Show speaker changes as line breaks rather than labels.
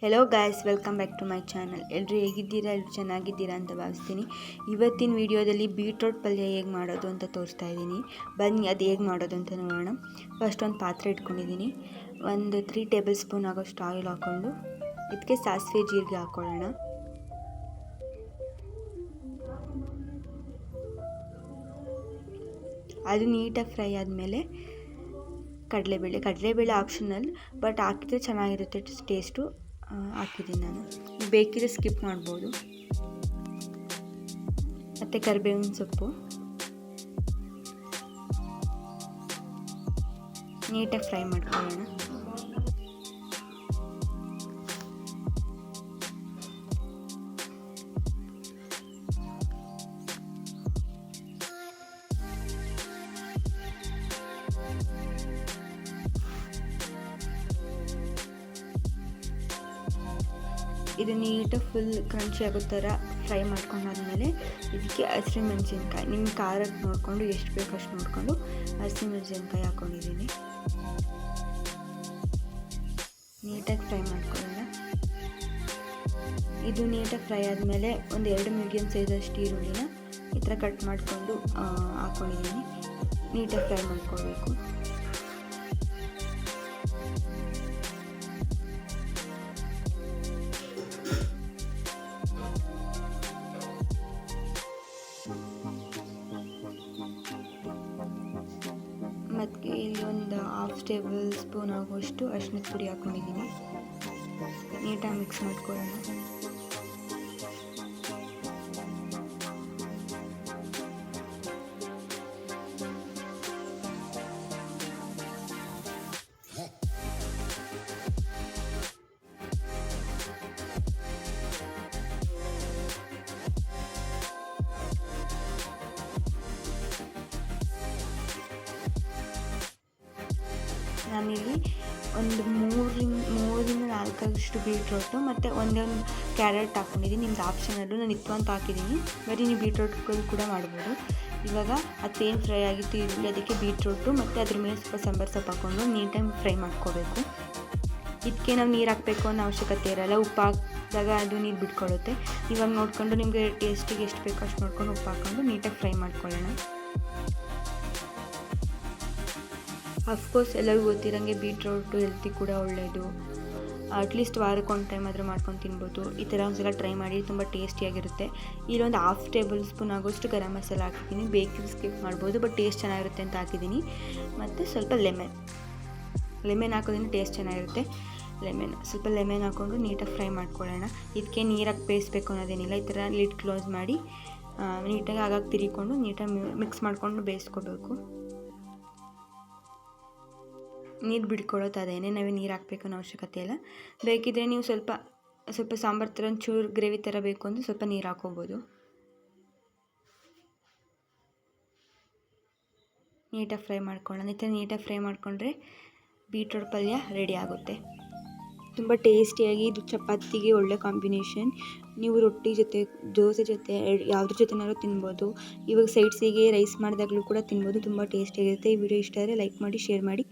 Hello guys, welcome back to my channel. ಎಲ್ಲರೂ ಹೇಗಿದ್ದೀರಾ? ಎಲ್ಲರೂ ಚೆನ್ನಾಗಿದ್ದೀರಾ ಅಂತ ಭಾವಿಸ್ತೀನಿ. ಇವತ್ತಿನ ವಿಡಿಯೋದಲ್ಲಿ ಬೀಟ್ರೋಟ್ ಪಲ್ಯ ಹೇಗೆ ಮಾಡೋದು ಅಂತ ತೋರಿಸ್ತಾ ಇದ್ದೀನಿ. ಬನ್ನಿ ಅದು ಹೇಗೆ ಮಾಡೋದು ಅಂತ ನೋಡೋಣ. ಫಸ್ಟ್ ಒಂದು ಪಾತ್ರೆ ಇಟ್ಕೊಂಡಿದ್ದೀನಿ. ಒಂದು 3 ಟೇಬಲ್ ಸ್ಪೂನ್ ಆಗೋಷ್ಟು ಆಯಿಲ್ ಹಾಕ್ಕೊಂಡು ಇದಕ್ಕೆ ಸಾಸಿವೆ ಜೀರಿಗೆ ಹಾಕ್ಕೊಳ್ಳೋಣ. ಅದು ನೀಟಾಗಿ ಫ್ರೈ ಆದಮೇಲೆ ಕಡಲೆಬೇಳೆ ಆಪ್ಷನಲ್, ಬಟ್ ಹಾಕಿದರೆ ಚೆನ್ನಾಗಿರುತ್ತೆ ಟೇಸ್ಟು. ಹಾಕಿದ್ದೀನಿ ನಾನು. ಬೇಕಿದ್ರೆ ಸ್ಕಿಪ್ ಮಾಡ್ಬೋದು. ಮತ್ತು ಕರಿಬೇವಿನ ಸೊಪ್ಪು ನೀಟಾಗಿ ಫ್ರೈ ಮಾಡ್ಕೊಳ್ಳೋಣ. ಇದು ನೀಟಾಗಿ ಫುಲ್ ಕ್ರಂಚಿ ಆಗೋ ಥರ ಫ್ರೈ ಮಾಡ್ಕೊಂಡಾದ್ಮೇಲೆ ಇದಕ್ಕೆ ಹಸಿಮೆಣಸಿನ್ಕಾಯಿ, ನಿಮ್ಮ ಖಾರಕ್ಕೆ ನೋಡಿಕೊಂಡು ಎಷ್ಟು ಬೇಕು ಅಷ್ಟು ನೋಡಿಕೊಂಡು ಹಸಿಮೆಣಸಿನ್ಕಾಯಿ ಹಾಕ್ಕೊಂಡಿದ್ದೀನಿ. ನೀಟಾಗಿ ಫ್ರೈ ಮಾಡ್ಕೊಳ್ಳೋಣ. ಇದು ನೀಟಾಗಿ ಫ್ರೈ ಆದಮೇಲೆ ಒಂದು 2 ಮೀಡಿಯಮ್ ಸೈಜಷ್ಟು ಈರುಳ್ಳಿನ ಈ ಥರ ಕಟ್ ಮಾಡಿಕೊಂಡು ಹಾಕ್ಕೊಂಡಿದ್ದೀನಿ. ನೀಟಾಗಿ ಫ್ರೈ ಮಾಡ್ಕೊಳ್ಬೇಕು. ಮತ್ತು ಇಲ್ಲಿ ಒಂದು 1/2 ಟೇಬಲ್ ಸ್ಪೂನ್ ಆಗುವಷ್ಟು ಅರಿಶಿಣದ ಪುಡಿ ಹಾಕ್ಕೊಂಡಿದ್ದೀನಿ. ನೀಟಾಗಿ ಮಿಕ್ಸ್ ಮಾಡ್ಕೊಳ್ಳೋಣ. ನಾನಿಲ್ಲಿ ಒಂದು 3ರಿಂದ 4 ಬೀಟ್ರೋಟು ಮತ್ತು ಒಂದು ಕ್ಯಾರೆಟ್ ಹಾಕ್ಕೊಂಡಿದ್ದೀನಿ. ನಿಮ್ದು ಆಪ್ಷನಲ್ಲು, ನಾನು ಇತ್ತು ಅಂತ ಹಾಕಿದ್ದೀನಿ. ಬರೀ ನೀವು ಬೀಟ್ರೋಟ್ಗಳು ಕೂಡ ಮಾಡ್ಬೋದು. ಇವಾಗ ಅದೇನು ಫ್ರೈ ಆಗಿತ್ತು ಈರುಳ್ಳಿ, ಅದಕ್ಕೆ ಬೀಟ್ರೋಟು ಮತ್ತು ಅದ್ರ ಮೇಲೆ ಸ್ವಲ್ಪ ಸಾಂಬಾರು ಸೊಪ್ಪು ಹಾಕ್ಕೊಂಡು ನೀಟಾಗಿ ಫ್ರೈ ಮಾಡ್ಕೋಬೇಕು. ಇದಕ್ಕೆ ನಾವು ನೀರು ಹಾಕಬೇಕು ಅನ್ನೋ ಅವಶ್ಯಕತೆ ಇರೋಲ್ಲ. ಉಪ್ಪು ಹಾಕಿದಾಗ ಅದು ನೀರು ಬಿಟ್ಕೊಳ್ಳುತ್ತೆ. ಇವಾಗ ನೋಡಿಕೊಂಡು ನಿಮಗೆ ಟೇಸ್ಟಿಗೆ ಎಷ್ಟು ಬೇಕೋ ಅಷ್ಟು ನೋಡ್ಕೊಂಡು ಉಪ್ಪು ಹಾಕ್ಕೊಂಡು ನೀಟಾಗಿ ಫ್ರೈ ಮಾಡ್ಕೊಳ್ಳೋಣ. ಅಫ್ಕೋರ್ಸ್ ಎಲ್ಲರಿಗೂ ಗೊತ್ತಿರೋಂಗೆ ಬೀಟ್ರೋಟು ಹೆಲ್ತಿ ಕೂಡ ಒಳ್ಳೆಯದು. ಅಟ್ಲೀಸ್ಟ್ ವಾರಕ್ಕೆ ಒಂದು ಟೈಮ್ ಆದರೂ ಮಾಡ್ಕೊಂಡು ತಿನ್ಬೋದು. ಈ ಥರ ಒಂದ್ಸಲ ಟ್ರೈ ಮಾಡಿ, ತುಂಬ ಟೇಸ್ಟಿಯಾಗಿರುತ್ತೆ. ಇಲ್ಲೊಂದು 1/2 ಟೇಬಲ್ ಸ್ಪೂನ್ ಆಗೋಷ್ಟು ಗರಂ ಮಸಾಲ ಹಾಕಿದ್ದೀನಿ. ಬೇಕಿದ್ರೆ ಸ್ಕಿಪ್ ಮಾಡ್ಬೋದು, ಬಟ್ ಟೇಸ್ಟ್ ಚೆನ್ನಾಗಿರುತ್ತೆ ಅಂತ ಹಾಕಿದ್ದೀನಿ. ಮತ್ತು ಸ್ವಲ್ಪ ಲೆಮನ್ ಹಾಕೋದ್ರಿಂದ ಟೇಸ್ಟ್ ಚೆನ್ನಾಗಿರುತ್ತೆ. ಸ್ವಲ್ಪ ಲೆಮನ್ ಹಾಕ್ಕೊಂಡು ನೀಟಾಗಿ ಫ್ರೈ ಮಾಡ್ಕೊಳ್ಳೋಣ. ಇದಕ್ಕೆ ನೀರಾಗಿ ಬೇಯಿಸ್ಬೇಕು ಅನ್ನೋದೇನಿಲ್ಲ. ಈ ಥರ ಲಿಡ್ ಕ್ಲೋಸ್ ಮಾಡಿ ನೀಟಾಗಿ ಆಗಾಗ ತಿರ್ಕೊಂಡು ನೀಟಾಗಿ ಮಿಕ್ಸ್ ಮಾಡಿಕೊಂಡು ಬೇಯಿಸ್ಕೋಬೇಕು. ನೀರು ಬಿಡ್ಕೊಳ್ಳೋದು ಅದೇನೆ, ನಾವೇ ನೀರು ಹಾಕಬೇಕು ಅನ್ನೋ ಅವಶ್ಯಕತೆ ಇಲ್ಲ. ಬೇಕಿದ್ರೆ ನೀವು ಸ್ವಲ್ಪ ಸಾಂಬಾರು ಥರ ಒಂಚೂರು ಗ್ರೇವಿ ಥರ ಬೇಕು ಅಂದರೆ ಸ್ವಲ್ಪ ನೀರು ಹಾಕೋಬೋದು. ನೀಟಾಗಿ ಫ್ರೈ ಮಾಡ್ಕೊಳ್ಳೋಣ. ಈ ಥರ ನೀಟಾಗಿ ಫ್ರೈ ಮಾಡಿಕೊಂಡ್ರೆ ಬೀಟ್ರೋಟ್ ಪಲ್ಯ ರೆಡಿ ಆಗುತ್ತೆ. ತುಂಬ ಟೇಸ್ಟಿಯಾಗಿ, ಇದು ಚಪಾತಿಗೆ ಒಳ್ಳೆ ಕಾಂಬಿನೇಷನ್. ನೀವು ರೊಟ್ಟಿ ಜೊತೆ, ದೋಸೆ ಜೊತೆ, ಯಾವುದ್ರ ಜೊತೆನಾದ್ರೂ ತಿನ್ಬೋದು. ಇವಾಗ ಸೈಡ್ಸಿಗೆ ರೈಸ್ ಮಾಡಿದಾಗಲೂ ಕೂಡ ತಿನ್ಬೋದು. ತುಂಬ ಟೇಸ್ಟಿಯಾಗಿರುತ್ತೆ. ಈ ವಿಡಿಯೋ ಇಷ್ಟ ಆದರೆ ಲೈಕ್ ಮಾಡಿ, ಶೇರ್ ಮಾಡಿ.